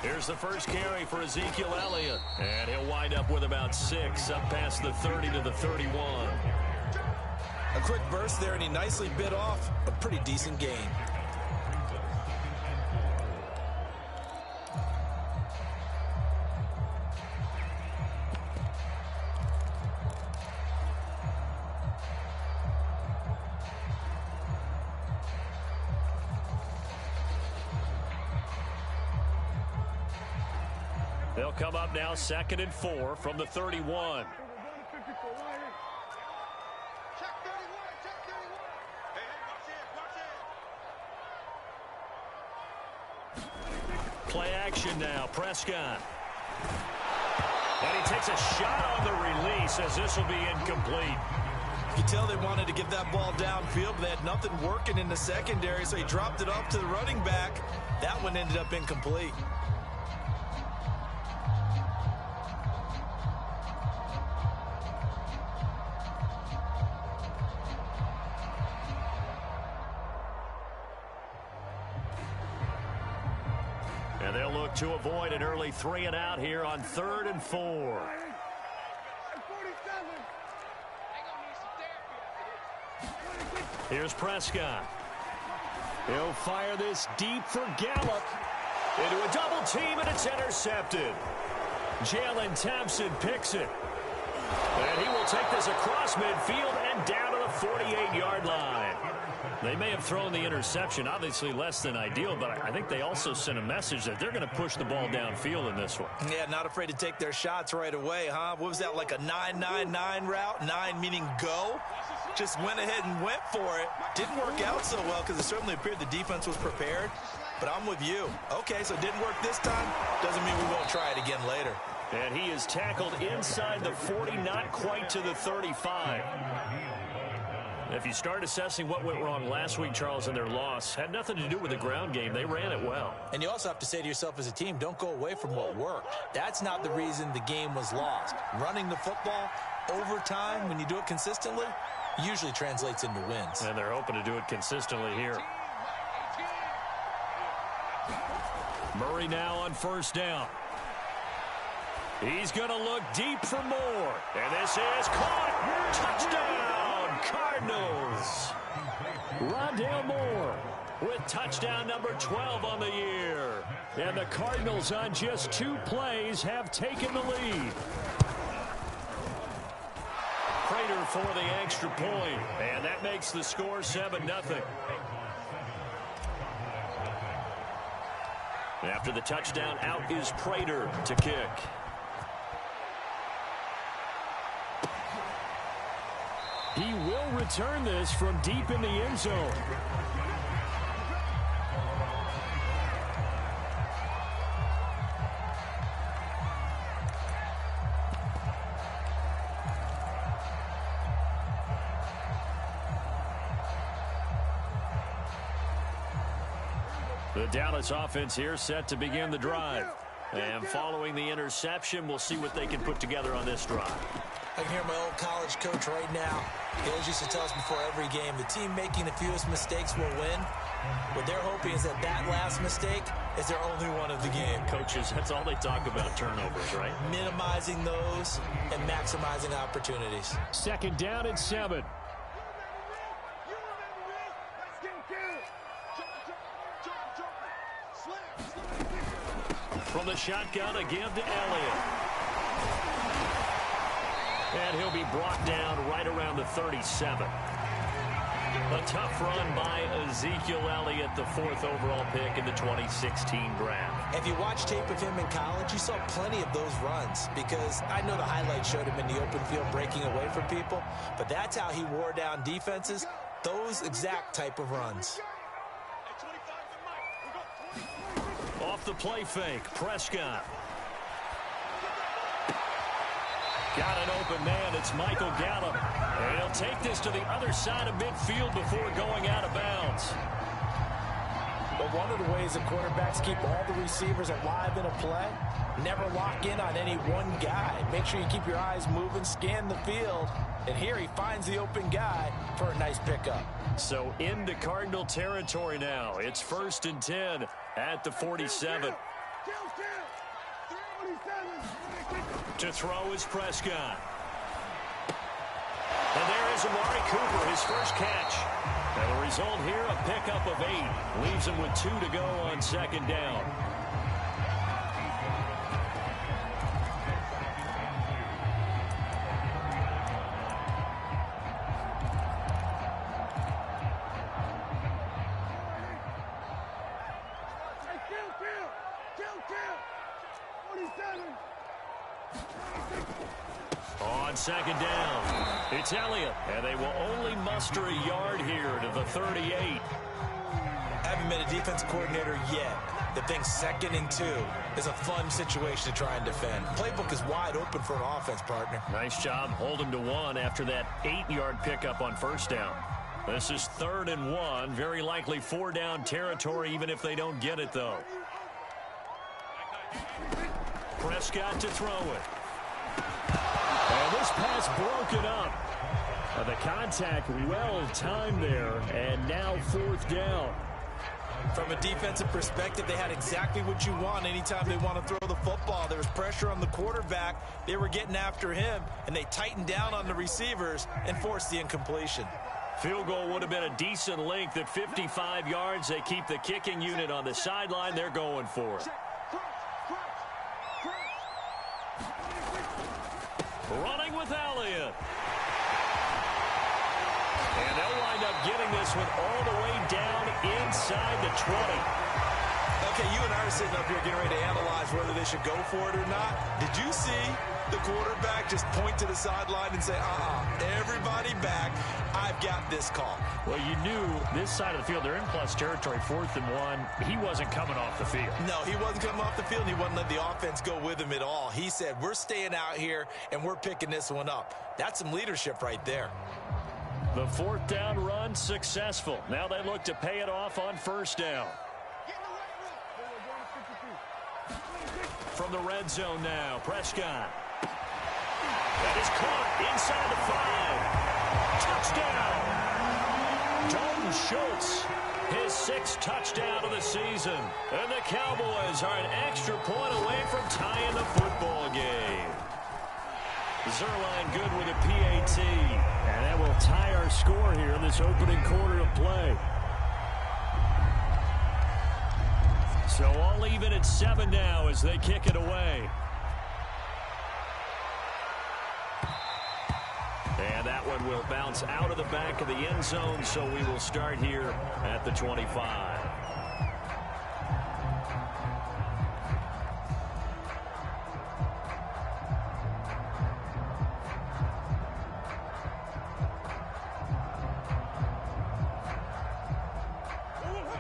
Here's the first carry for Ezekiel Elliott. And he'll wind up with about 6, up past the 30 to the 31. A quick burst there, and he nicely bit off a pretty decent gain. They'll come up now 2nd and 4 from the 31. Play action now, Prescott. And he takes a shot on the release as this will be incomplete. You can tell they wanted to get that ball downfield, but they had nothing working in the secondary, so he dropped it off to the running back. That one ended up incomplete. And they'll look to avoid an early 3 and out here on 3rd and 4. Here's Prescott. He'll fire this deep for Gallup. Into a double team, and it's intercepted. Jalen Thompson picks it. And he will take this across midfield and down to the 48-yard line. They may have thrown the interception, obviously less than ideal, but I think they also sent a message that they're going to push the ball downfield in this one. Yeah, not afraid to take their shots right away, huh? What was that, like a 9-9-9 route? 9 meaning go? Just went ahead and went for it. Didn't work out so well because it certainly appeared the defense was prepared. But I'm with you. Okay, so it didn't work this time. Doesn't mean we won't try it again later. And he is tackled inside the 40, not quite to the 35. If you start assessing what went wrong last week, Charles, in their loss, had nothing to do with the ground game. They ran it well. And you also have to say to yourself as a team, don't go away from what worked. That's not the reason the game was lost. Running the football over time, when you do it consistently, usually translates into wins. And they're hoping to do it consistently here. Murray now on 1st down. He's going to look deep for more. And this is caught. Touchdown, Cardinals. Rondale Moore with touchdown number 12 on the year. And the Cardinals on just 2 plays have taken the lead. Prater for the extra point. And that makes the score 7-0. After the touchdown, out is Prater to kick. He will return this from deep in the end zone. The Dallas offense here set to begin the drive. And following the interception, we'll see what they can put together on this drive. I can hear my old college coach right now. He always used to tell us before every game, the team making the fewest mistakes will win. What they're hoping is that that last mistake is their only one of the game. Coaches, that's all they talk about, turnovers, right? Minimizing those and maximizing opportunities. 2nd down and 7. From the shotgun, a give to Elliott. And he'll be brought down right around the 37. A tough run by Ezekiel Elliott, the 4th overall pick in the 2016 draft. If you watch tape of him in college, you saw plenty of those runs because I know the highlights showed him in the open field breaking away from people, but that's how he wore down defenses, those exact type of runs. Off the play fake, Prescott. Got an open man. It's Michael Gallup. And he'll take this to the other side of midfield before going out of bounds. But one of the ways that quarterbacks keep all the receivers alive in a play, never lock in on any one guy. Make sure you keep your eyes moving, scan the field. And here he finds the open guy for a nice pickup. So into Cardinal territory now. It's 1st and 10 at the 47. To throw is Prescott. And there is Amari Cooper, his first catch. And the result here, a pickup of 8. Leaves him with 2 to go on 2nd down. On 2nd down, it's Elliott, and they will only muster a yard here to the 38. Haven't been a defense coordinator yet. The thing 2nd and 2 is a fun situation to try and defend. Playbook is wide open for an offense, partner. Nice job. Hold him to 1 after that 8-yard pickup on 1st down. This is 3rd and 1. Very likely 4-down territory, even if they don't get it, though. Prescott to throw it. And this pass broken up. The contact well timed there, and now 4th down. From a defensive perspective, they had exactly what you want anytime they want to throw the football. There was pressure on the quarterback. They were getting after him, and they tightened down on the receivers and forced the incompletion. Field goal would have been a decent length at 55 yards. They keep the kicking unit on the sideline. They're going for it. Running with Elliott. And they'll wind up getting this one all the way down inside the 20. Okay, you and I are sitting up here getting ready to analyze whether they should go for it or not. Did you see the quarterback just point to the sideline and say, everybody back, I've got this call? Well, you knew this side of the field, they're in plus territory, 4th and 1. He wasn't coming off the field. No, he wasn't coming off the field. He wasn't letting the offense go with him at all. He said, we're staying out here, and we're picking this one up. That's some leadership right there. The 4th down run successful. Now they look to pay it off on 1st down. From the red zone now, Prescott. That is caught inside the 5. Touchdown! Dalton Schultz, his 6th touchdown of the season. And the Cowboys are an extra point away from tying the football game. Zerline good with a PAT. And that will tie our score here in this opening quarter of play. So all even at 7 now as they kick it away. And that one will bounce out of the back of the end zone, so we will start here at the 25.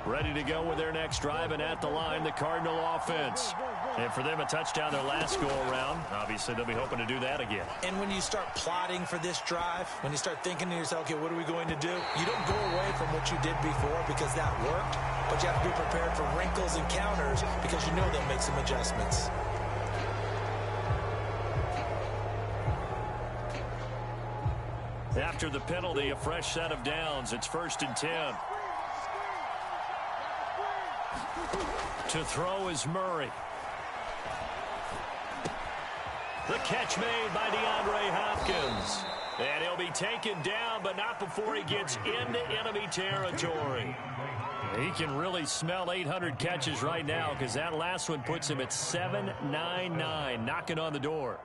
Ready to go with their next drive, and at the line, the Cardinal offense. And for them, a touchdown their last go-around. Obviously, they'll be hoping to do that again. And when you start plotting for this drive, when you start thinking to yourself, okay, what are we going to do? You don't go away from what you did before because that worked, but you have to be prepared for wrinkles and counters because you know they'll make some adjustments. After the penalty, a fresh set of downs. It's 1st and 10. To throw is Murray. The catch made by DeAndre Hopkins. And he'll be taken down, but not before he gets into enemy territory. He can really smell 800 catches right now because that last one puts him at 799, knocking on the door.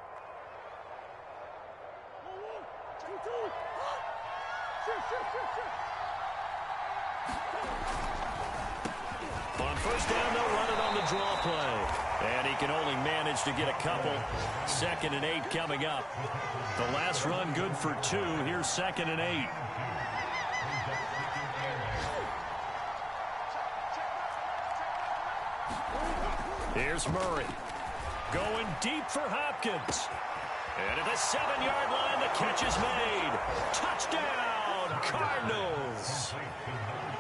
On 1st down, they'll run it on the draw play. And he can only manage to get a couple. 2nd and 8 coming up. The last run good for 2. Here's 2nd and 8. Here's Murray. Going deep for Hopkins. And at the 7-yard line, the catch is made. Touchdown, Cardinals.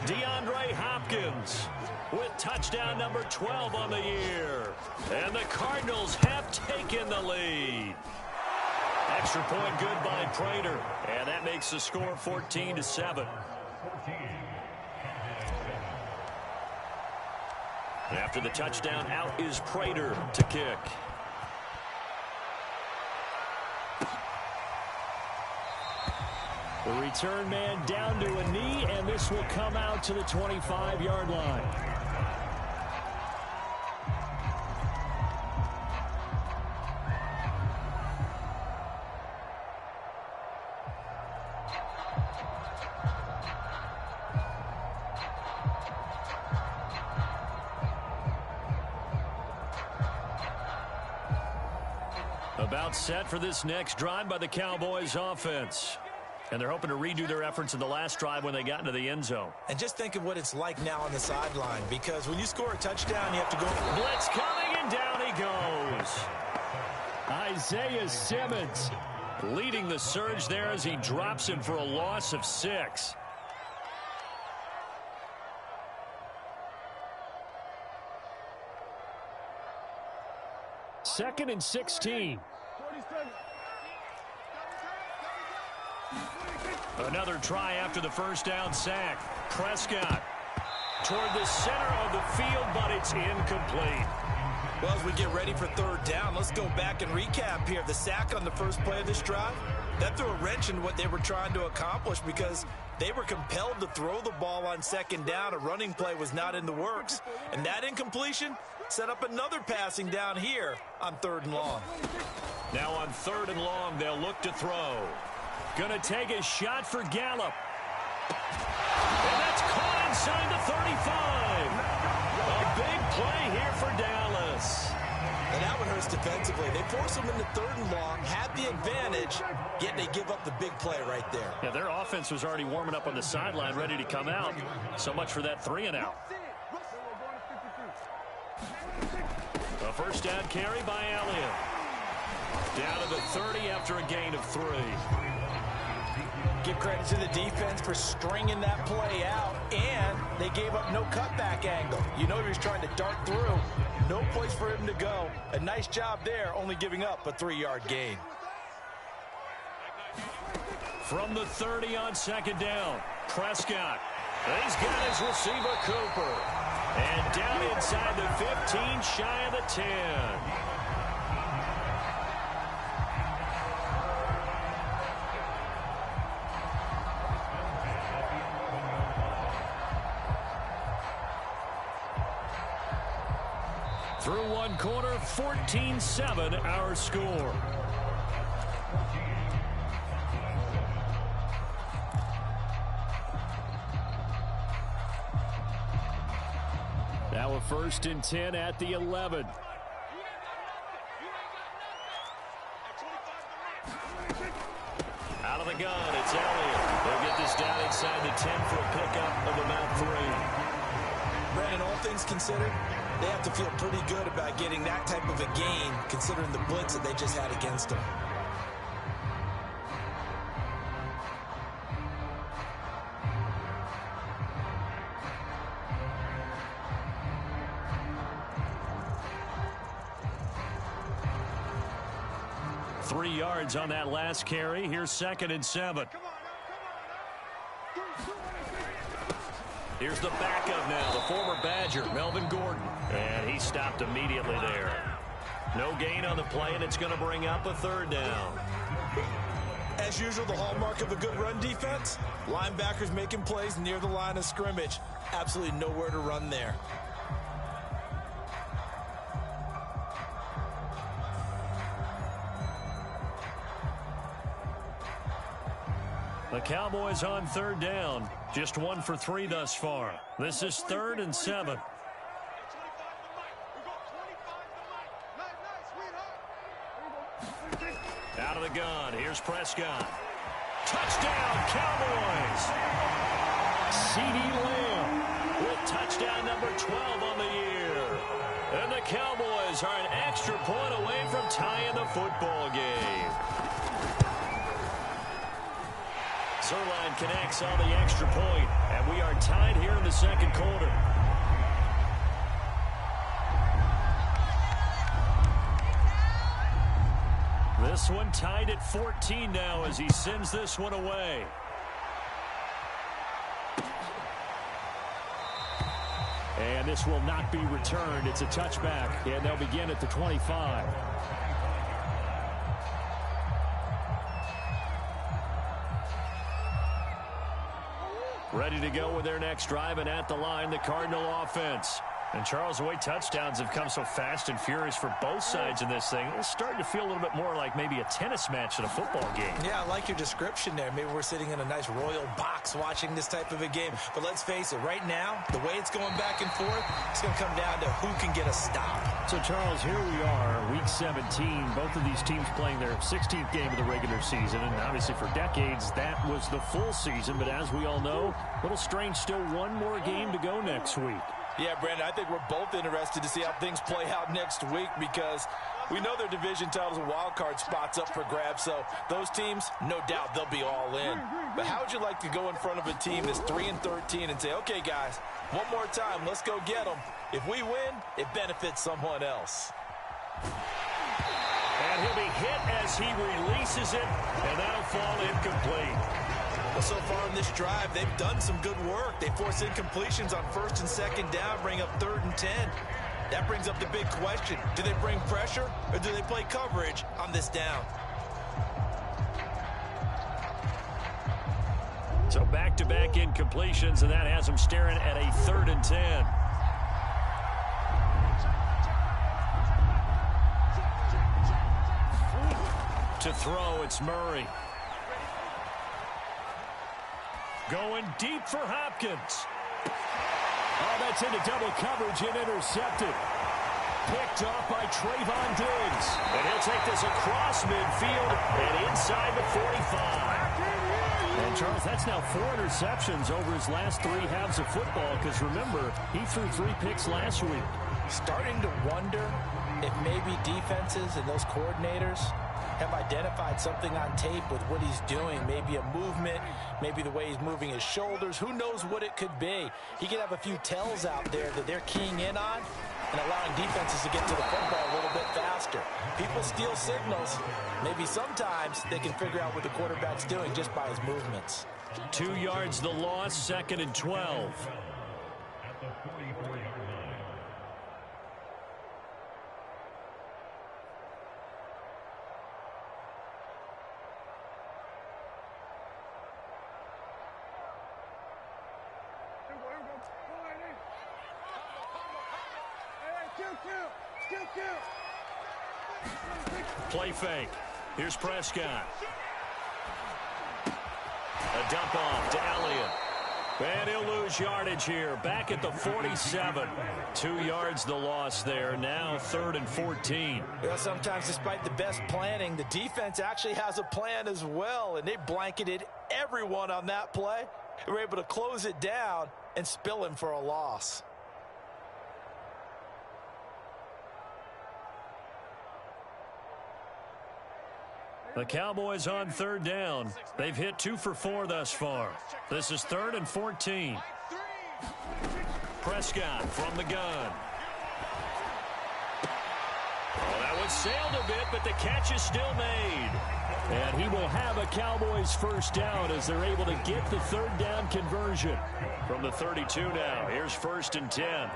DeAndre Hopkins with touchdown number 12 on the year. And the Cardinals have taken the lead. Extra point good by Prater. And that makes the score 14-7. After the touchdown, out is Prater to kick. The return man down to a knee, and this will come out to the 25-yard line. About set for this next drive by the Cowboys offense. And they're hoping to redo their efforts in the last drive when they got into the end zone. And just think of what it's like now on the sideline, because when you score a touchdown, you have to go. Blitz coming, and down he goes. Isaiah Simmons leading the surge there as he drops him for a loss of 6. Second and 16. Another try after the first down sack. Prescott toward the center of the field, but it's incomplete. Well, as we get ready for third down, let's go back and recap here. The sack on the first play of this drive, that threw a wrench in what they were trying to accomplish because they were compelled to throw the ball on second down. A running play was not in the works. And that incompletion set up another passing down here on third and long. Now on third and long, they'll look to throw. Going to take a shot for Gallup. And that's caught inside the 35. A big play here for Dallas. And that one hurts defensively. They force them into third and long, had the advantage, yet they give up the big play right there. Yeah, their offense was already warming up on the sideline, ready to come out. So much for that 3 and out. A first down carry by Elliott. Down to the 30 after a gain of 3. Give credit to the defense for stringing that play out, and they gave up no cutback angle. You know he was trying to dart through. No place for him to go. A nice job there, only giving up a 3-yard gain. From the 30 on second down, Prescott. He's got his receiver, Cooper. And down inside the 15, shy of the 10. Through one quarter, 14-7 our score. Now a 1st and 10 at the 11. Out of the gun, it's Elliott. They'll get this down inside the 10 for a pickup of about 3. Brandon, all things considered, they have to feel pretty good about getting that type of a gain, considering the blitz that they just had against them. Three yards on that last carry. Here's 2nd and 7. Here's the backup now, the former Badger, Melvin Gordon. And he stopped immediately there. No gain on the play, and it's going to bring up a 3rd down. As usual, the hallmark of a good run defense, linebackers making plays near the line of scrimmage. Absolutely nowhere to run there. The Cowboys on 3rd down. Just 1 for 3 thus far. This is 3rd and 7. Out of the gun. Here's Prescott. Touchdown, Cowboys. CeeDee Lamb with touchdown number 12 on the year. And the Cowboys are an extra point away from tying the football game. Zerline connects on the extra point, and And we are tied here in the second quarter. This one tied at 14 now as he sends this one away. And this will not be returned. It's a touchback, and they'll begin at the 25. Ready to go with their next drive, and at the line, the Cardinal offense. And, Charles, the way touchdowns have come so fast and furious for both sides in this thing, it's starting to feel a little bit more like maybe a tennis match in a football game. Yeah, I like your description there. Maybe we're sitting in a nice royal box watching this type of a game. But let's face it, right now, the way it's going back and forth, it's going to come down to who can get a stop. So, Charles, here we are, Week 17. Both of these teams playing their 16th game of the regular season. And obviously for decades, that was the full season. But as we all know, a little strange, still one more game to go next week. Yeah, Brandon, I think we're both interested to see how things play out next week because we know their division titles and wild card spots up for grabs. So those teams, no doubt, they'll be all in. But how would you like to go in front of a team that's 3-13 and say, okay, guys, one more time, let's go get them. If we win, it benefits someone else. And he'll be hit as he releases it, and that'll fall incomplete. Well, so far in this drive, they've done some good work. They force incompletions on 1st and 2nd down, bring up 3rd and 10. That brings up the big question. Do they bring pressure or do they play coverage on this down? So back-to-back incompletions, and that has them staring at a 3rd and 10. To throw, it's Murray. Going deep for Hopkins. Oh, that's into double coverage and intercepted. Picked off by Trayvon Diggs. And he'll take this across midfield and inside the 45. And, Charles, that's now 4 interceptions over his last 3 halves of football because, remember, he threw 3 picks last week. Starting to wonder if maybe defenses and those coordinators have identified something on tape with what he's doing. Maybe a movement, maybe the way he's moving his shoulders. Who knows what it could be? He could have a few tells out there that they're keying in on and allowing defenses to get to the football a little bit faster. People steal signals. Maybe sometimes they can figure out what the quarterback's doing just by his movements. 2 yards the loss, 2nd and 12. Play fake. Here's Prescott. A dump off to Elliott. And he'll lose yardage here. Back at the 47. 2 yards the loss there. Now 3rd and 14. Well, sometimes despite the best planning, the defense actually has a plan as well. And they blanketed everyone on that play. They were able to close it down and spill him for a loss. The Cowboys on 3rd down. They've hit 2 for 4 thus far. This is 3rd and 14. Prescott from the gun. Oh, that one sailed a bit, but the catch is still made. And he will have a Cowboys first down as they're able to get the 3rd down conversion. From the 32 now, here's 1st and 10.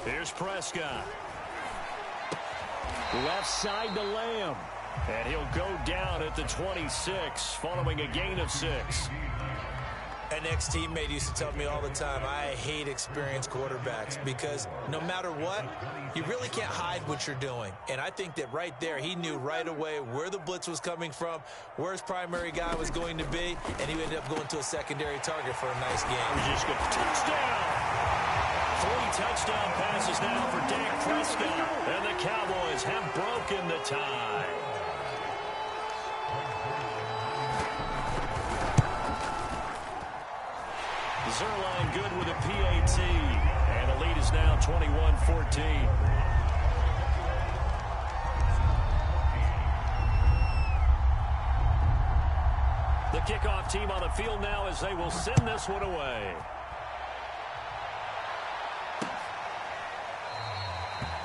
Here's Prescott. Left side to Lamb. And he'll go down at the 26 following a gain of 6. An ex-teammate used to tell me all the time, I hate experienced quarterbacks because no matter what, you really can't hide what you're doing. And I think that right there, he knew right away where the blitz was coming from, where his primary guy was going to be, and he ended up going to a secondary target for a nice game. I was just going to touchdown. 3 touchdown passes now for Dak Prescott. And the Cowboys have broken the tie. Zerline good with a PAT. And the lead is now 21-14. kickoff team on the field now as they will send this one away.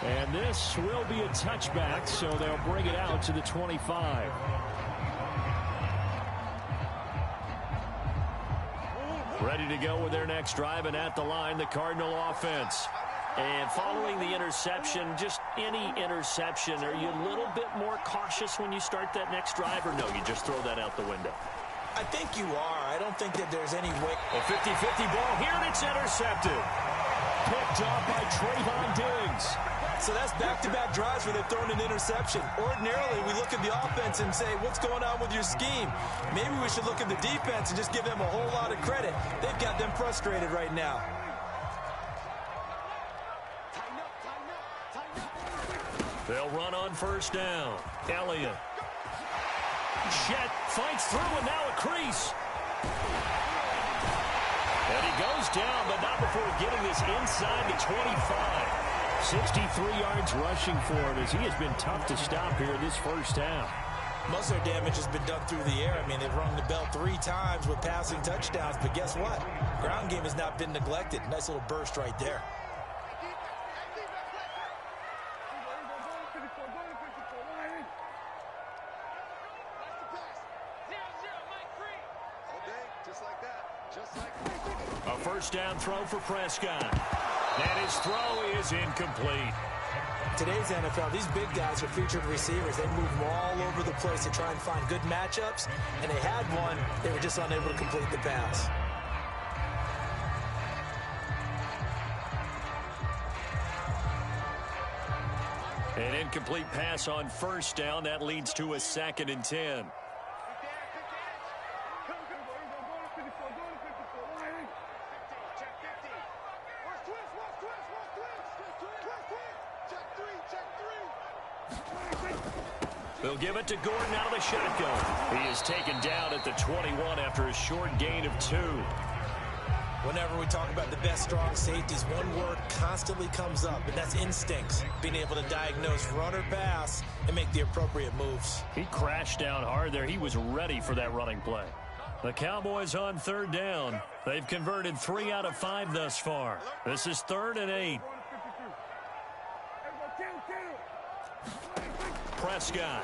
And this will be a touchback, so they'll bring it out to the 25. Ready to go with their next drive, and at the line, the Cardinal offense. And following the interception, just any interception, are you a little bit more cautious when you start that next drive, or no, you just throw that out the window? I think you are. I don't think that there's any way. A 50-50 ball here, and it's intercepted. Picked off by Trayvon Diggs. So that's back-to-back drives where they've thrown an interception. Ordinarily, we look at the offense and say, what's going on with your scheme? Maybe we should look at the defense and just give them a whole lot of credit. They've got them frustrated right now. They'll run on first down. Elliott. Chet fights through, and now a crease. And he goes down, but not before getting this inside the 25. 63 yards rushing for him as he has been tough to stop here this first half. Most of their damage has been done through the air. I mean, they've rung the bell 3 times with passing touchdowns, but guess what? Ground game has not been neglected. Nice little burst right there. A first down throw for Prescott. And his throw is incomplete. Today's NFL, these big guys are featured receivers. They move them all over the place to try and find good matchups. And they had one. They were just unable to complete the pass. An incomplete pass on first down. That leads to a 2nd and 10. They'll give it to Gordon out of the shotgun. He is taken down at the 21 after a short gain of 2. Whenever we talk about the best strong safeties, one word constantly comes up, and that's instincts. Being able to diagnose run or pass and make the appropriate moves. He crashed down hard there. He was ready for that running play. The Cowboys on third down. They've converted 3 out of 5 thus far. This is 3rd and 8. Prescott.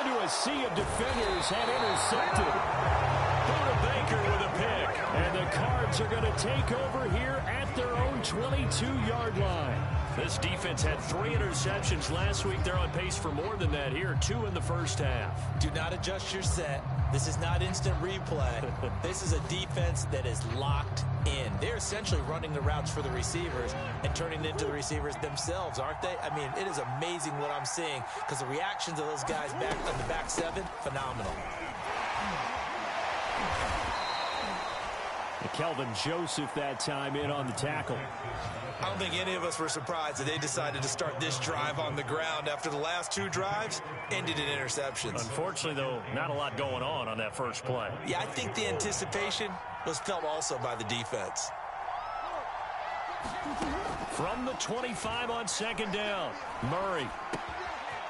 Into a sea of defenders and intercepted. Buda Baker with a pick. And the Cards are going to take over here at their own 22-yard line. This defense had 3 interceptions last week. They're on pace for more than that here. 2 in the first half. Do not adjust your set. This is not instant replay. This is a defense that is locked in. They're essentially running the routes for the receivers and turning it into the receivers themselves, aren't they? I mean, it is amazing what I'm seeing because the reactions of those guys back on the back 7, phenomenal. Kelvin Joseph that time in on the tackle. I don't think any of us were surprised that they decided to start this drive on the ground after the last 2 drives ended in interceptions. Unfortunately, though, not a lot going on that first play. Yeah, I think the anticipation was felt also by the defense. From the 25 on 2nd down, Murray.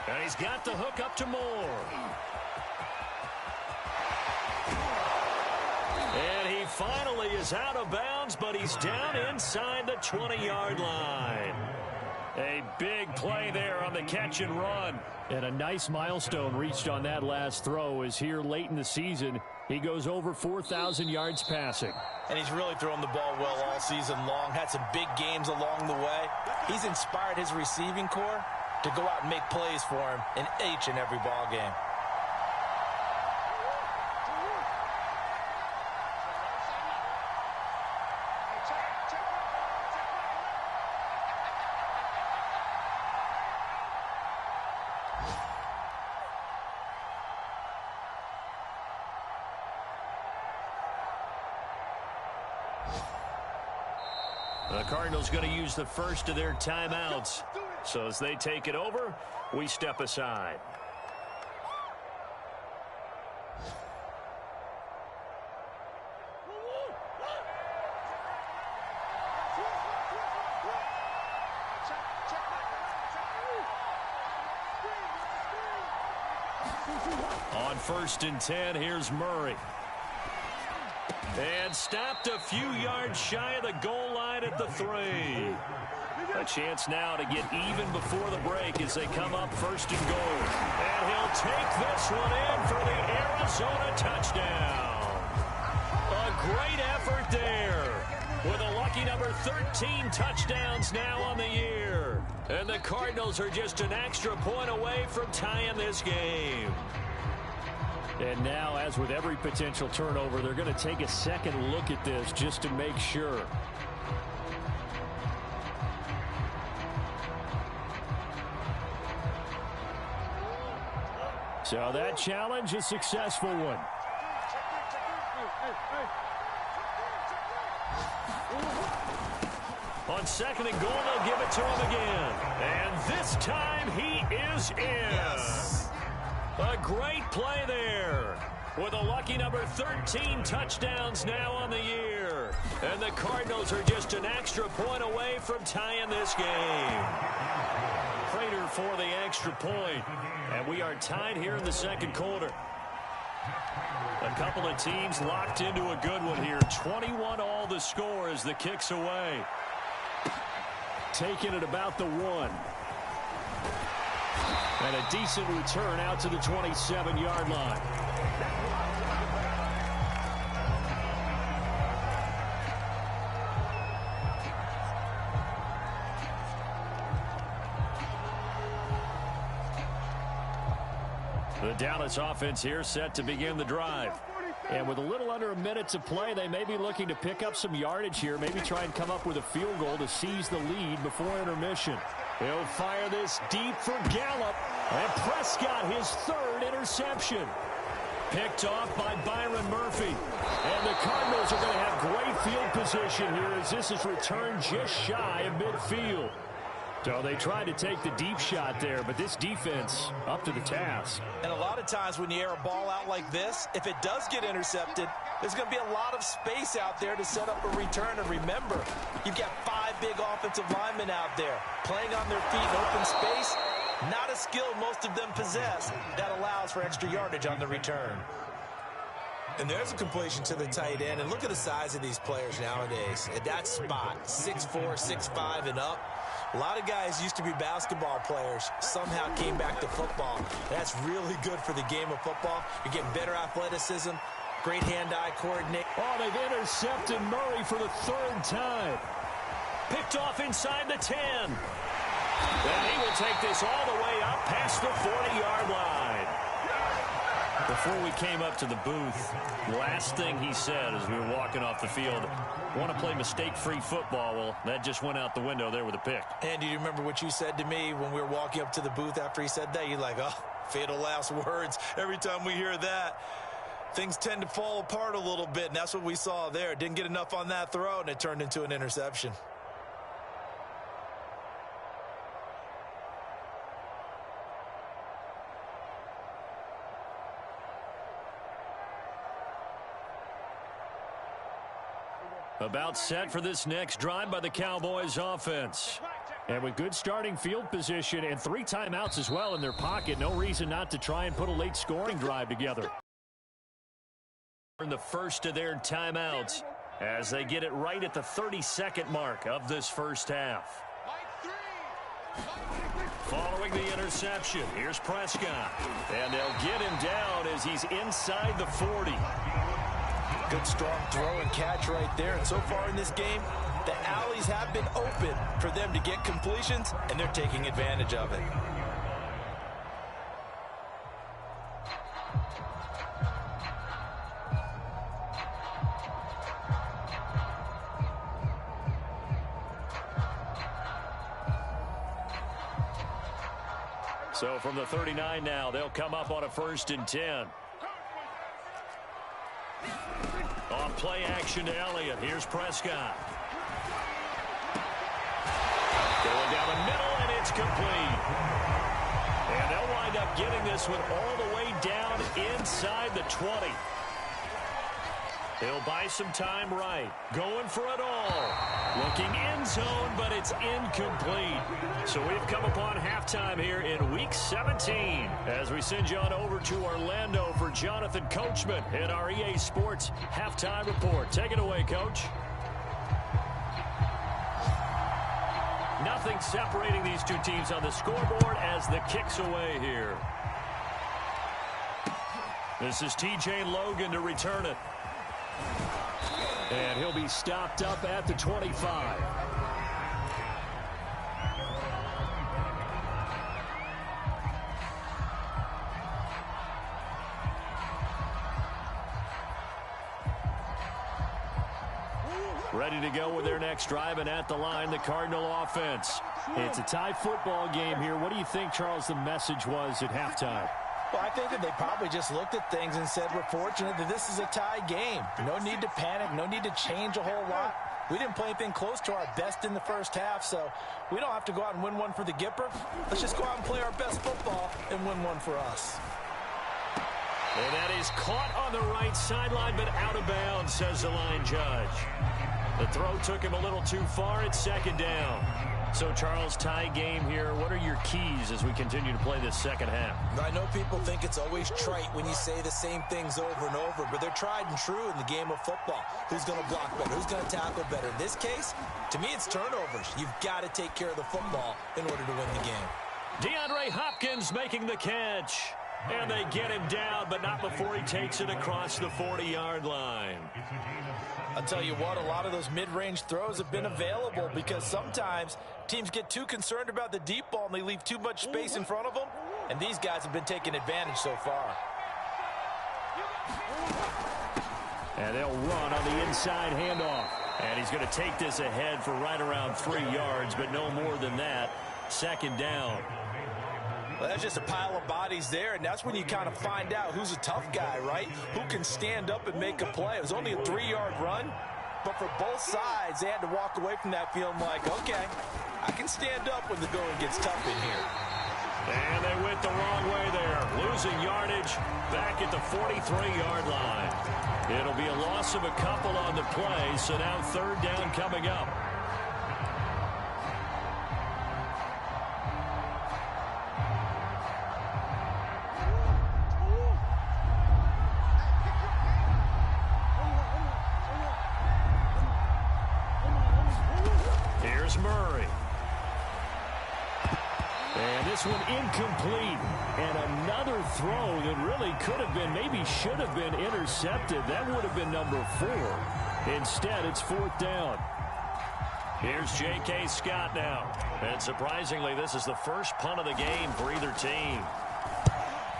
And he's got the hook up to Moore. And he finally is out of bounds, but he's down inside the 20-yard line. A big play there on the catch and run. And a nice milestone reached on that last throw as here late in the season, he goes over 4,000 yards passing. And he's really thrown the ball well all season long. Had some big games along the way. He's inspired his receiving corps to go out and make plays for him in each and every ball game. The Cardinals going to use the first of their timeouts. So as they take it over, we step aside. On 1st and 10, here's Murray. And stopped a few yards shy of the goal line at the 3. A chance now to get even before the break as they come up 1st and goal. And he'll take this one in for the Arizona touchdown. A great effort there with a lucky number 13 touchdowns now on the year. And the Cardinals are just an extra point away from tying this game. And now, as with every potential turnover, they're going to take a second look at this just to make sure. So that challenge, a successful one. On 2nd and goal, they'll give it to him again. And this time he is in. Yes. A great play there with a lucky number 13 touchdowns now on the year. And the Cardinals are just an extra point away from tying this game. Prater for the extra point. And we are tied here in the 2nd quarter. A couple of teams locked into a good one here. 21-all the score as the kick's away. Taking it about the 1. And a decent return out to the 27-yard line. The Dallas offense here set to begin the drive. And with a little under a minute to play, they may be looking to pick up some yardage here, maybe try and come up with a field goal to seize the lead before intermission. He'll fire this deep for Gallup. And Prescott, his 3rd interception. Picked off by Byron Murphy. And the Cardinals are going to have great field position here as this is returned just shy of midfield. So they tried to take the deep shot there, but this defense up to the task. And a lot of times when you air a ball out like this, if it does get intercepted, there's going to be a lot of space out there to set up a return. And remember, you've got 5 big offensive linemen out there playing on their feet in open space. Not a skill most of them possess that allows for extra yardage on the return. And there's a completion to the tight end. And look at the size of these players nowadays. At that spot, 6'4", 6'5", and up. A lot of guys used to be basketball players, somehow came back to football. That's really good for the game of football. You're getting better athleticism, great hand-eye coordination. Oh, they've intercepted Murray for the 3rd time. Picked off inside the 10. And he will take this all the way up past the 40-yard line. Before we came up to the booth, last thing he said as we were walking off the field, want to play mistake-free football. Well, that just went out the window there with a pick. And do you remember what you said to me when we were walking up to the booth after he said that? You're like, oh, fatal last words. Every time we hear that, things tend to fall apart a little bit, and that's what we saw there. Didn't get enough on that throw, and it turned into an interception. About set for this next drive by the Cowboys offense. And with good starting field position and 3 timeouts as well in their pocket, no reason not to try and put a late scoring drive together. In the first of their timeouts as they get it right at the 32nd mark of this first half. Following the interception, here's Prescott. And they'll get him down as he's inside the 40. Good strong throw and catch right there. And so far in this game, the alleys have been open for them to get completions, and they're taking advantage of it. So from the 39 now, they'll come up on a 1st and 10. Off play action to Elliott. Here's Prescott. Going down the middle, and it's complete. And they'll wind up getting this one all the way down inside the 20. He'll buy some time right. Going for it all. Looking end zone, but it's incomplete. So we've come upon halftime here in Week 17 as we send you on over to Orlando for Jonathan Coachman in our EA Sports Halftime Report. Take it away, Coach. Nothing separating these two teams on the scoreboard as the kick's away here. This is TJ Logan to return it. And he'll be stopped up at the 25. Ready to go with their next drive, and at the line, the Cardinal offense. It's a tie football game here. What do you think, Charles, the message was at halftime? Well, I think that they probably just looked at things and said, we're fortunate that this is a tie game. No need to panic, no need to change a whole lot. We didn't play anything close to our best in the first half, so we don't have to go out and win one for the Gipper. Let's just go out and play our best football and win one for us. And that is caught on the right sideline, but out of bounds, says the line judge. The throw took him a little too far. It's second down. So, Charles, tie game here. What are your keys as we continue to play this second half? I know people think it's always trite when you say the same things over and over, but they're tried and true in the game of football. Who's going to block better? Who's going to tackle better? In this case, to me, it's turnovers. You've got to take care of the football in order to win the game. DeAndre Hopkins making the catch. And they get him down, but not before he takes it across the 40-yard line. I'll tell you what, a lot of those mid-range throws have been available because sometimes teams get too concerned about the deep ball and they leave too much space in front of them, and these guys have been taking advantage so far. And they'll run on the inside handoff. And he's going to take this ahead for right around 3 yards, but no more than that. Second down. Well, that's just a pile of bodies there, and that's when you kind of find out who's a tough guy, right? Who can stand up and make a play. It was only a 3-yard run, but for both sides, they had to walk away from that feeling like, okay, I can stand up when the going gets tough in here. And they went the wrong way there, losing yardage back at the 43-yard line. It'll be a loss of a couple on the play, so now third down coming up. Murray. And this one incomplete. And another throw that really could have been, maybe should have been intercepted. That would have been number 4. Instead, it's fourth down. Here's J.K. Scott now. And surprisingly, this is the first punt of the game for either team.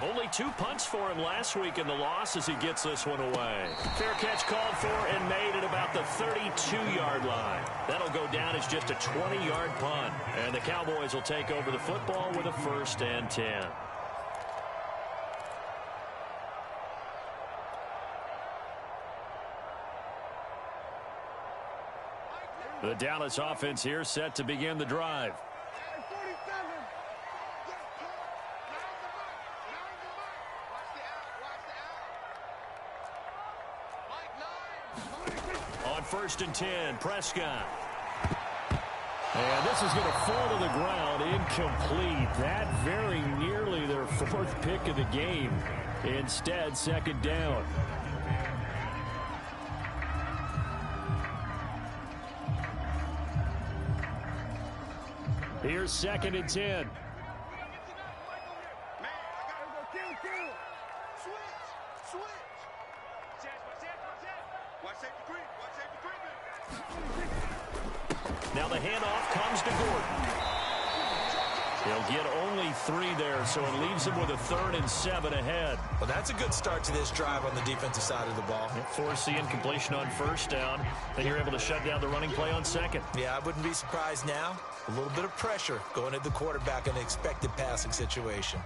Only 2 punts for him last week in the loss as he gets this one away. Fair catch called for and made at about the 32-yard line. That'll go down as just a 20-yard punt. And the Cowboys will take over the football with a 1st and 10. The Dallas offense here set to begin the drive. On 1st and 10, Prescott. And this is going to fall to the ground, incomplete. That very nearly their 4th pick of the game. Instead, second down. Here's 2nd and 10. Now the handoff comes to Gordon. He'll get only 3 there, so it leaves him with a 3rd and 7 ahead. Well, that's a good start to this drive on the defensive side of the ball. Force the incompletion on 1st down, then you're able to shut down the running play on 2nd. Yeah, I wouldn't be surprised now. A little bit of pressure going at the quarterback in an expected passing situation.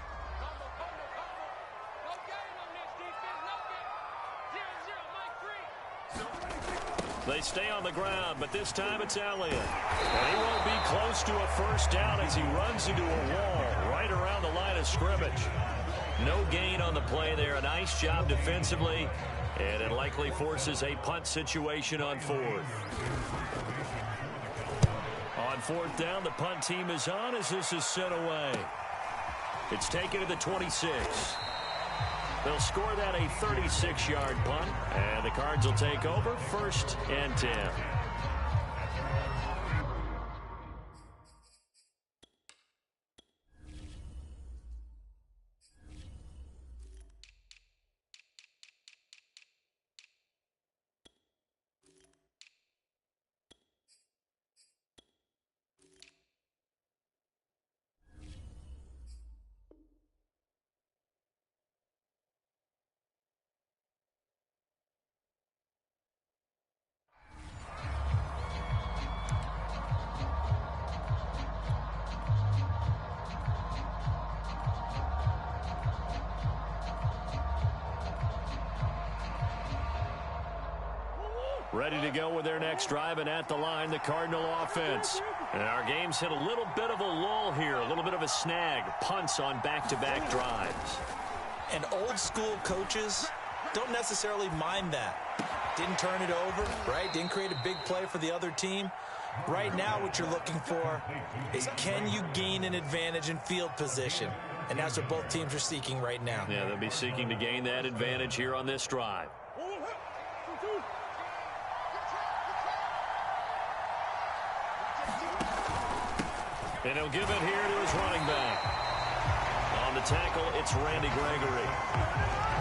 They stay on the ground, but this time it's Elliott. And he won't be close to a 1st down as he runs into a wall right around the line of scrimmage. No gain on the play there. A nice job defensively, and it likely forces a punt situation on fourth. On fourth down, the punt team is on as this is sent away. It's taken to the 26. They'll score that a 36-yard punt, and the Cards will take over 1st and 10. Ready to go with their next drive, and at the line, the Cardinal offense. And our game's hit a little bit of a lull here, a little bit of a snag. Punts on back-to-back drives. And old-school coaches don't necessarily mind that. Didn't turn it over, right? Didn't create a big play for the other team. Right now, what you're looking for is, can you gain an advantage in field position? And that's what both teams are seeking right now. Yeah, they'll be seeking to gain that advantage here on this drive. And he'll give it here to his running back. On the tackle, it's Randy Gregory.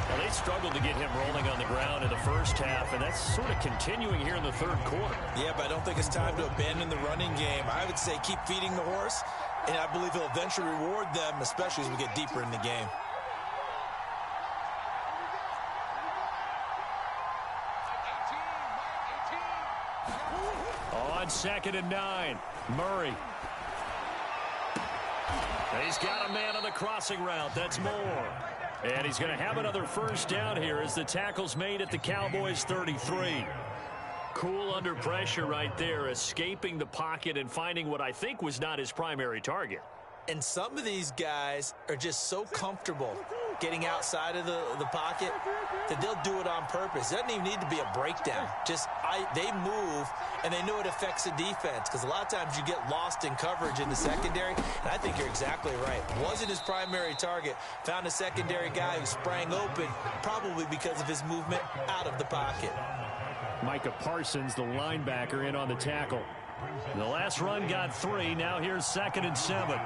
Well, they struggled to get him rolling on the ground in the first half, and that's sort of continuing here in the third quarter. Yeah, but I don't think it's time to abandon the running game. I would say keep feeding the horse, and I believe he'll eventually reward them, especially as we get deeper in the game. On 2nd and 9, Murray. He's got a man on the crossing route. That's Moore. And he's going to have another first down here as the tackle's made at the Cowboys' 33. Cool under pressure right there, escaping the pocket and finding what I think was not his primary target. And some of these guys are just so comfortable getting outside of the pocket that they'll do it on purpose. It doesn't even need to be a breakdown. They move, and they know it affects the defense, because a lot of times you get lost in coverage in the secondary, and I think you're exactly right. Wasn't his primary target. Found a secondary guy who sprang open, probably because of his movement out of the pocket. Micah Parsons, the linebacker, in on the tackle. The last run got 3. Now here's 2nd and 7.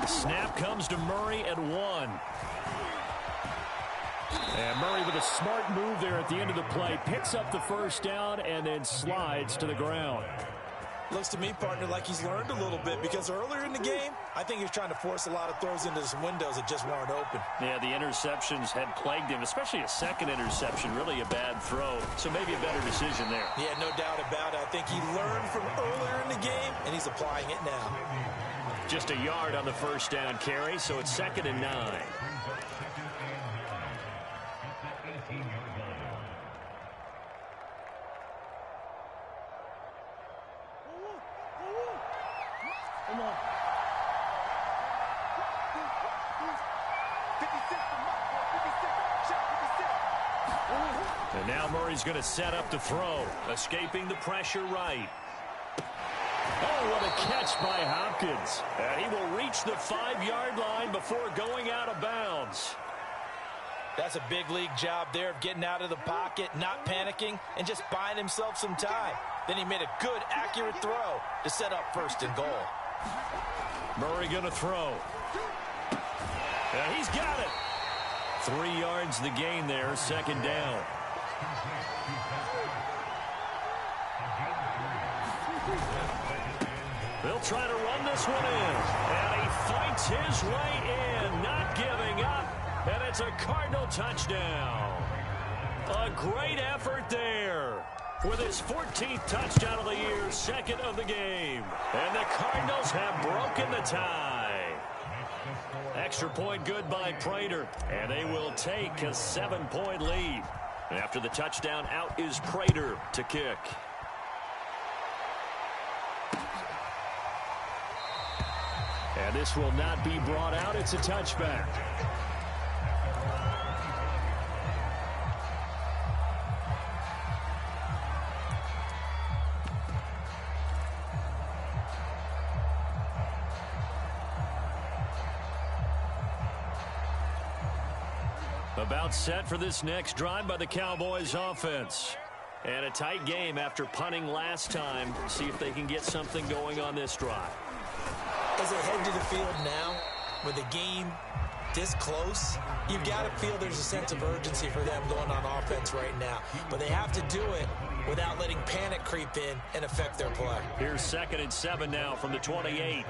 Snap comes to Murray at 1. And Murray with a smart move there at the end of the play. Picks up the first down and then slides to the ground. Looks to me, partner, like he's learned a little bit, because earlier in the game, I think he was trying to force a lot of throws into some windows that just weren't open. Yeah, the interceptions had plagued him, especially a second interception, really a bad throw. So maybe a better decision there. Yeah, no doubt about it. I think he learned from earlier in the game, and he's applying it now. Just a yard on the first down carry, so it's 2nd and 9. Come on. And now Murray's going to set up the throw, escaping the pressure right. Oh, what a catch by Hopkins. And he will reach the 5-yard line before going out of bounds. That's a big league job there of getting out of the pocket, not panicking, and just buying himself some time. Then he made a good, accurate throw to set up 1st and goal. Murray going to throw. And he's got it. 3 yards the gain there, 2nd down. They'll try to run this one in. And he fights his way in, not giving up. And it's a Cardinal touchdown. A great effort there. With his 14th touchdown of the year, 2nd of the game. And the Cardinals have broken the tie. Extra point good by Prater. And they will take a 7-point lead. After the touchdown, out is Prater to kick. And this will not be brought out. It's a touchback. About set for this next drive by the Cowboys offense. And a tight game after punting last time. See if they can get something going on this drive. As they head to the field now, with the game this close, you've got to feel there's a sense of urgency for them going on offense right now. But they have to do it without letting panic creep in and affect their play. Here's 2nd and 7 now from the 28.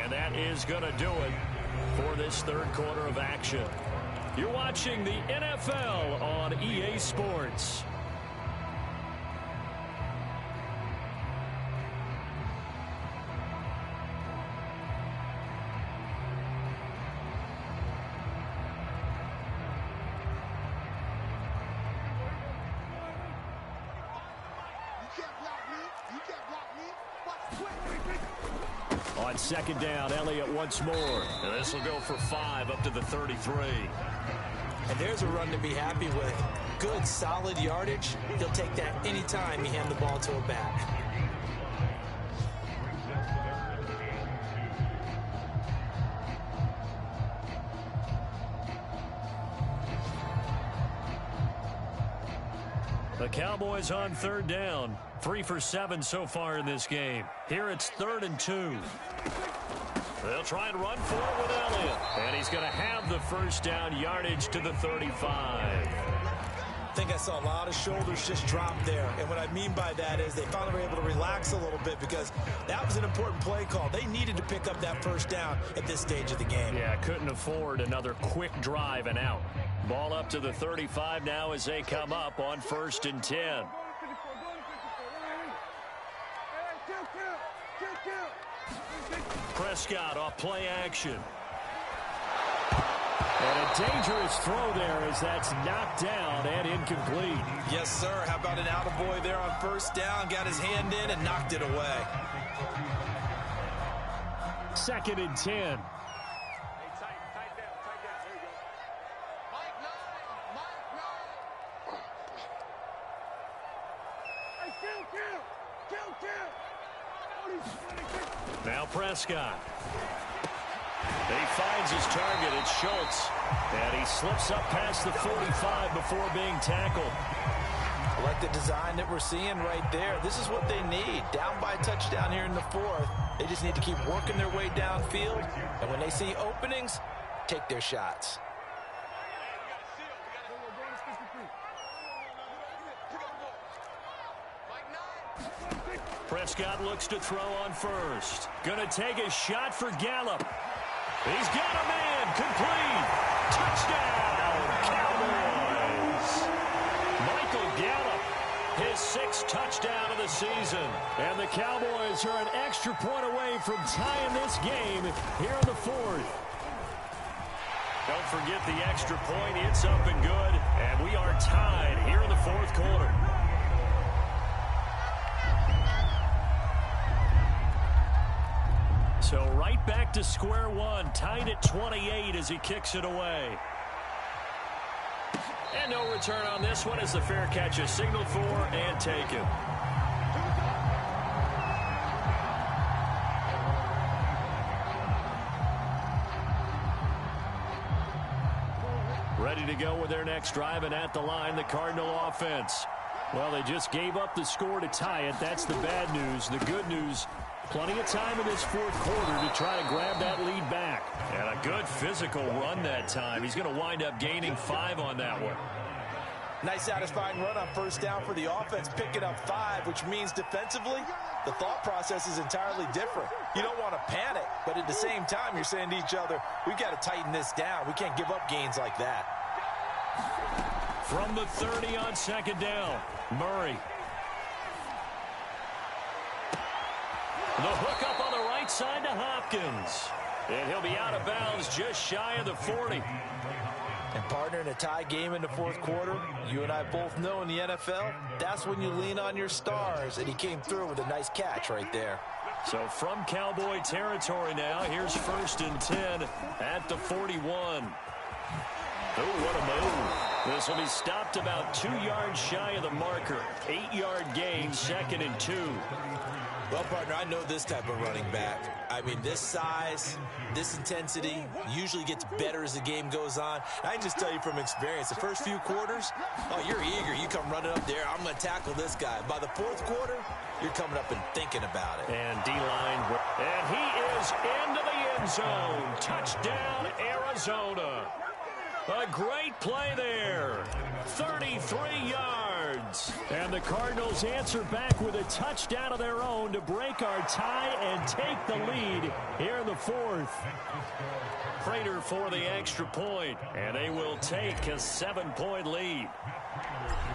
And that is going to do it for this third quarter of action. You're watching the NFL on EA Sports. On 2nd down, Elliott once more. And this will go for 5 up to the 33. And there's a run to be happy with. Good, solid yardage. He'll take that anytime you hand the ball to a back. The Cowboys on 3rd down. 3 for 7 so far in this game. Here it's 3rd and 2. They'll try and run for it with Elliott. And he's going to have the first down yardage to the 35. I think I saw a lot of shoulders just drop there. And what I mean by that is they finally were able to relax a little bit because that was an important play call. They needed to pick up that first down at this stage of the game. Yeah, couldn't afford another quick drive and out. Ball up to the 35 now as they come up on 1st and 10. Prescott off play action. And a dangerous throw there as that's knocked down and incomplete. Yes, sir. How about an attaboy there on 1st down? Got his hand in and knocked it away. 2nd and 10. Now Prescott. He finds his target. It's Schultz. And he slips up past the 45 before being tackled. I like the design that we're seeing right there. This is what they need. Down by a touchdown here in the 4th. They just need to keep working their way downfield. And when they see openings, take their shots. Prescott looks to throw on 1st. Gonna take a shot for Gallup. He's got a man. Complete. Touchdown, Cowboys. Michael Gallup, his 6th touchdown of the season. And the Cowboys are an extra point away from tying this game here in the 4th. Don't forget the extra point. It's up and good. And we are tied here in the 4th quarter. So right back to square one, tied at 28 as he kicks it away. And no return on this one as the fair catch is signaled for and taken. Ready to go with their next drive, and at the line, the Cardinal offense. Well, they just gave up the score to tie it. That's the bad news. The good news, plenty of time in this 4th quarter to try to grab that lead back. And a good physical run that time. He's going to wind up gaining 5 on that one. Nice satisfying run on 1st down for the offense, picking up 5, which means defensively, the thought process is entirely different. You don't want to panic, but at the same time, you're saying to each other, we've got to tighten this down. We can't give up gains like that. From the 30 on second down, Murray. The hook up on the right side to Hopkins. And he'll be out of bounds just shy of the 40. And partner, in a tie game in the fourth quarter, you and I both know in the NFL, that's when you lean on your stars, and he came through with a nice catch right there. So from Cowboy territory now, here's 1st and 10 at the 41. Oh, what a move. This will be stopped about 2 yards shy of the marker. 8-yard gain, 2nd and 2. Well, partner, I know this type of running back. I mean, this size, this intensity usually gets better as the game goes on. I can just tell you from experience, the first few quarters, oh, you're eager. You come running up there, I'm going to tackle this guy. By the fourth quarter, you're coming up and thinking about it. And D-line, and he is into the end zone. Touchdown, Arizona. A great play there. 33 yards. And the Cardinals answer back with a touchdown of their own to break our tie and take the lead here in the fourth. Prater for the extra point, and they will take a 7-point lead.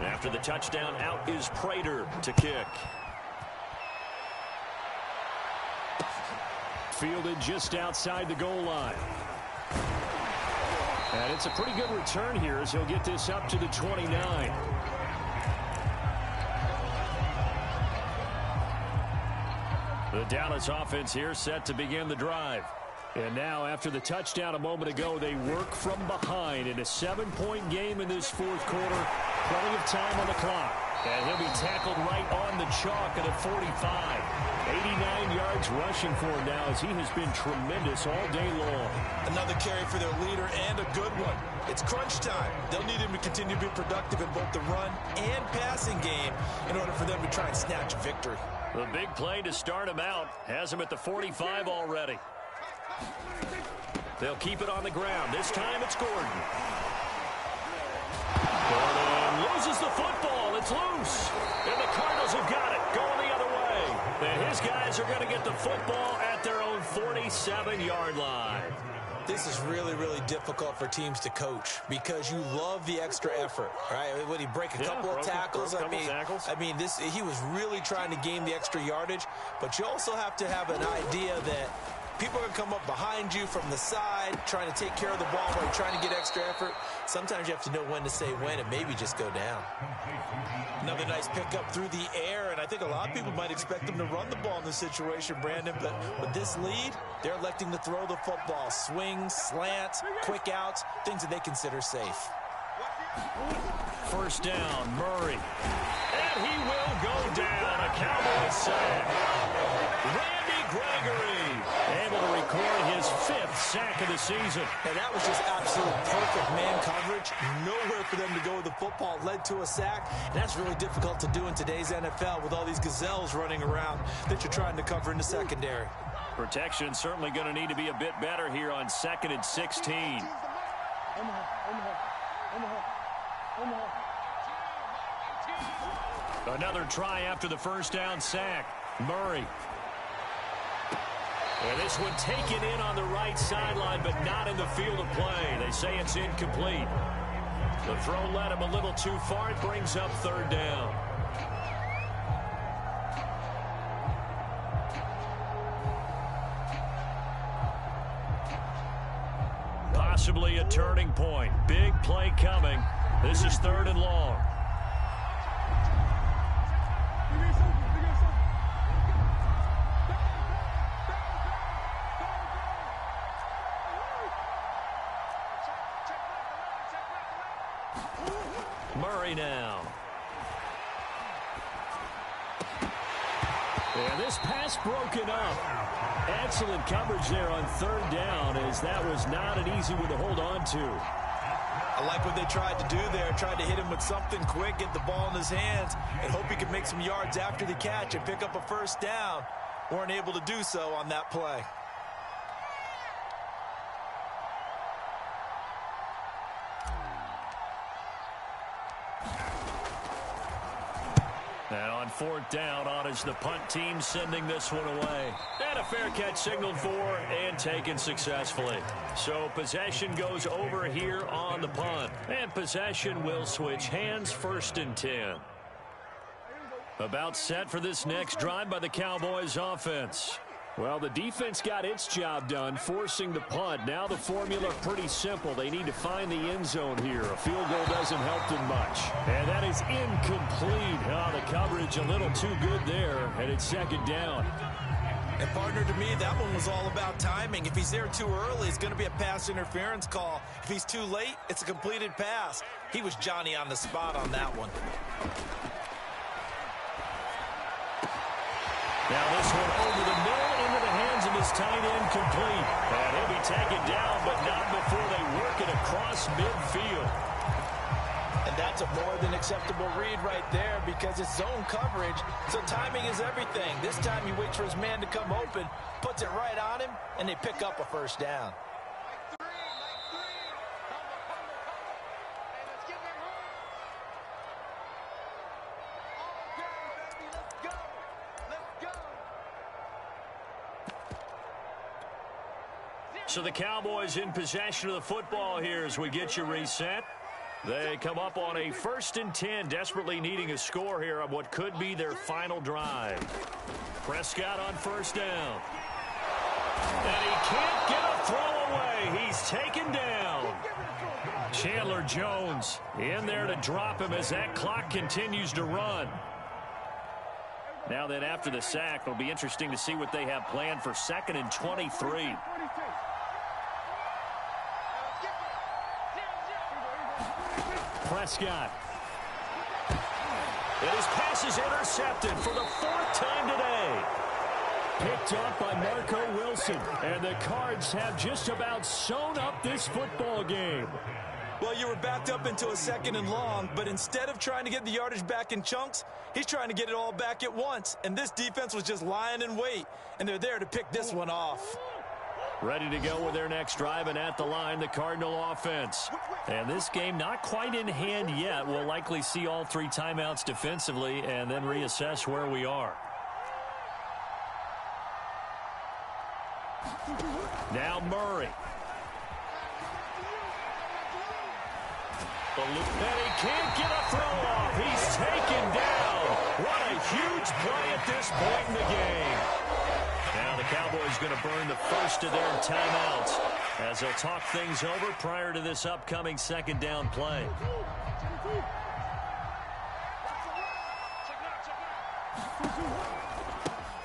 After the touchdown, out is Prater to kick. Fielded just outside the goal line. And it's a pretty good return here as he'll get this up to the 29. The Dallas offense here set to begin the drive. And now, after the touchdown a moment ago, they work from behind in a 7-point game in this fourth quarter. Plenty of time on the clock. And he'll be tackled right on the chalk at a 45. 89 yards rushing for him now as he has been tremendous all day long. Another carry for their leader and a good one. It's crunch time. They'll need him to continue to be productive in both the run and passing game in order for them to try and snatch a victory. The big play to start him out has him at the 45 already. They'll keep it on the ground. This time it's Gordon. Gordon loses the football. It's loose. And the Cardinals have got it. Going the other way. And his guys are going to get the football at their own 47-yard line. This is really, really difficult for teams to coach because you love the extra effort, right? Would he break a couple of tackles? I mean, he was really trying to gain the extra yardage, but you also have to have an idea that people are going to come up behind you from the side, trying to take care of the ball while you're trying to get extra effort. Sometimes you have to know when to say when and maybe just go down. Another nice pickup through the air, and I think a lot of people might expect them to run the ball in this situation, Brandon, but with this lead, they're electing to throw the football. Swings, slants, quick outs, things that they consider safe. First down, Murray. And he will go down. A Cowboys sack. Randy Gregory able to record his 5th sack of the season. And that was just absolute perfect man coverage. Nowhere for them to go with the football. Led to a sack. And that's really difficult to do in today's NFL with all these gazelles running around that you're trying to cover in the secondary. Protection certainly going to need to be a bit better here on 2nd and 16. Another try after the first down sack. Murray. And this one taken in on the right sideline, but not in the field of play. They say it's incomplete. The throw led him a little too far. It brings up 3rd down. Possibly a turning point. Big play coming. This is 3rd and long. Murray now. And this pass broken up. Excellent coverage there on 3rd down, as that was not an easy one to hold on to. I like what they tried to do there. Tried to hit him with something quick, get the ball in his hands, and hope he could make some yards after the catch and pick up a first down. Weren't able to do so on that play. And on fourth down, on is the punt team sending this one away. And a fair catch signaled for and taken successfully. So possession goes over here on the punt. And possession will switch hands, 1st and 10. About set for this next drive by the Cowboys offense. Well, the defense got its job done, forcing the punt. Now the formula pretty simple. They need to find the end zone here. A field goal doesn't help them much. And that is incomplete. Oh, the coverage a little too good there, and it's 2nd down. And partner, to me, that one was all about timing. If he's there too early, it's going to be a pass interference call. If he's too late, it's a completed pass. He was Johnny on the spot on that one. Now this one over the middle into the hands of his tight end, complete. And he'll be taken down, but not before they work it across midfield. And that's a more than acceptable read right there because it's zone coverage, so timing is everything. This time he waits for his man to come open, puts it right on him, and they pick up a 1st down. So the Cowboys in possession of the football here as we get you reset. They come up on a 1st and 10, desperately needing a score here on what could be their final drive. Prescott on 1st down. And he can't get a throw away. He's taken down. Chandler Jones in there to drop him as that clock continues to run. Now then, after the sack, it'll be interesting to see what they have planned for 2nd and 23. Prescott. And his pass is intercepted for the 4th time today. Picked up by Marco Wilson. And the Cards have just about sewn up this football game. Well, you were backed up into a 2nd and long, but instead of trying to get the yardage back in chunks, he's trying to get it all back at once. And this defense was just lying in wait, and they're there to pick this one off. Ready to go with their next drive, and at the line, the Cardinal offense. And this game not quite in hand yet. We'll likely see all 3 timeouts defensively and then reassess where we are. Now Murray. And he can't get a throw off. He's taken down. What a huge play at this point in the game. Now the Cowboys going to burn the first of their timeouts as they'll talk things over prior to this upcoming 2nd down play.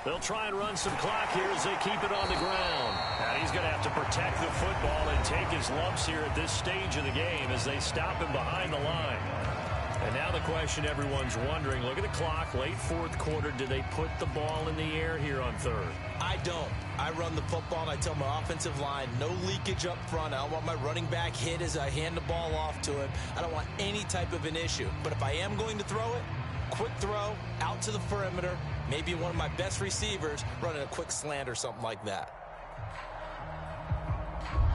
They'll try and run some clock here as they keep it on the ground. And he's going to have to protect the football and take his lumps here at this stage of the game as they stop him behind the line. And now the question everyone's wondering, look at the clock, late 4th quarter, do they put the ball in the air here on 3rd? I don't. I run the football and I tell my offensive line, no leakage up front. I don't want my running back hit as I hand the ball off to him. I don't want any type of an issue. But if I am going to throw it, quick throw, out to the perimeter, maybe one of my best receivers running a quick slant or something like that.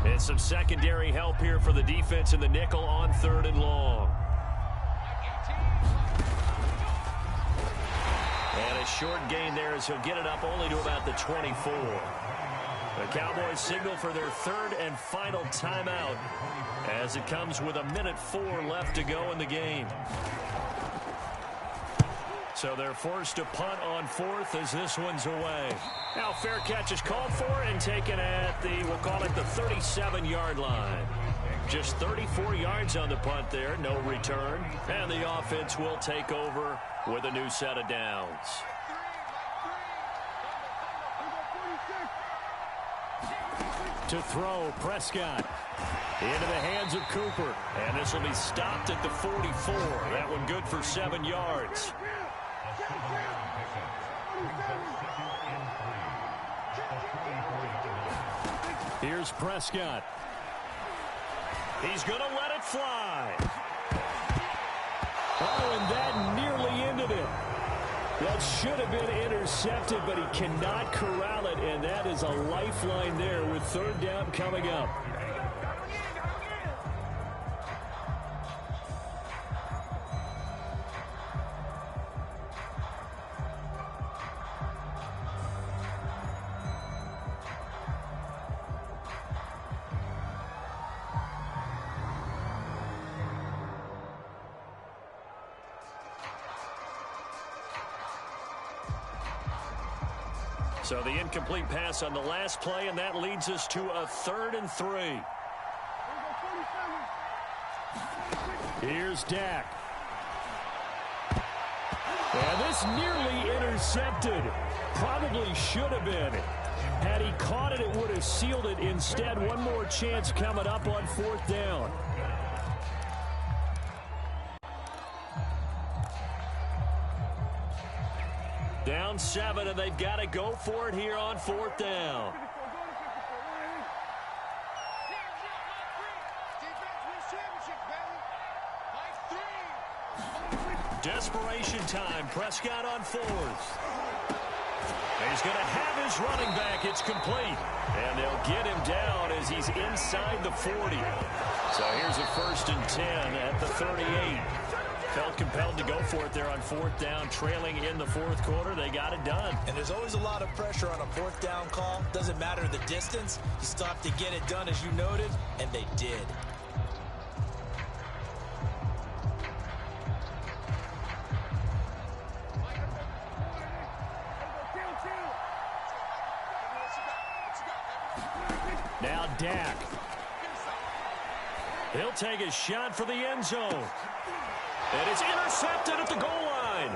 And some secondary help here for the defense in the nickel on 3rd and long. And a short gain there as he'll get it up only to about the 24. The Cowboys signal for their 3rd and final timeout as it comes with 1:04 left to go in the game. So they're forced to punt on 4th as this one's away. Now fair catch is called for and taken at the, we'll call it the 37-yard line. Just 34 yards on the punt there, no return. And the offense will take over with a new set of downs. To throw, Prescott. Into the hands of Cooper. And this will be stopped at the 44. That one good for 7 yards. Here's Prescott. He's going to let it fly. Oh, and that nearly ended it. That should have been intercepted, but he cannot corral it, and that is a lifeline there with 3rd down coming up. So the incomplete pass on the last play, and that leads us to a 3rd and 3. Here's Dak. And this nearly intercepted. Probably should have been. Had he caught it, it would have sealed it. Instead, one more chance coming up on 4th down. Down 7, and they've got to go for it here on 4th down. Desperation time. Prescott on 4th. He's going to have his running back. It's complete. And they'll get him down as he's inside the 40. So here's a 1st and 10 at the 38. Felt compelled to go for it there on 4th down, trailing in the 4th quarter. They got it done. And there's always a lot of pressure on a 4th down call. Doesn't matter the distance. You still have to get it done, as you noted, and they did. Now Dak. He'll take a shot for the end zone. And it's intercepted at the goal line.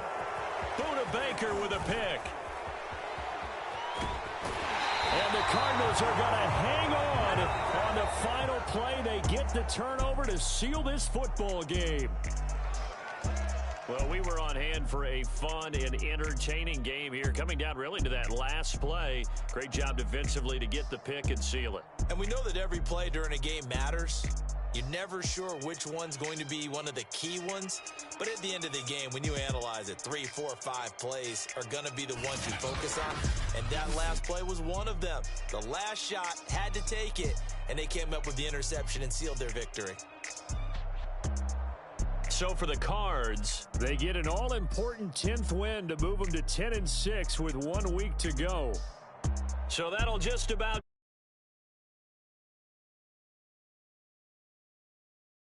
Buda Baker with a pick. And the Cardinals are going to hang on the final play. They get the turnover to seal this football game. Well, we were on hand for a fun and entertaining game here. Coming down really to that last play. Great job defensively to get the pick and seal it. And we know that every play during a game matters. You're never sure which one's going to be one of the key ones. But at the end of the game, when you analyze it, 3, 4, 5 plays are going to be the ones you focus on. And that last play was one of them. The last shot had to take it, and they came up with the interception and sealed their victory. So for the Cards, they get an all-important 10th win to move them to 10-6 with 1 week to go. So that'll just about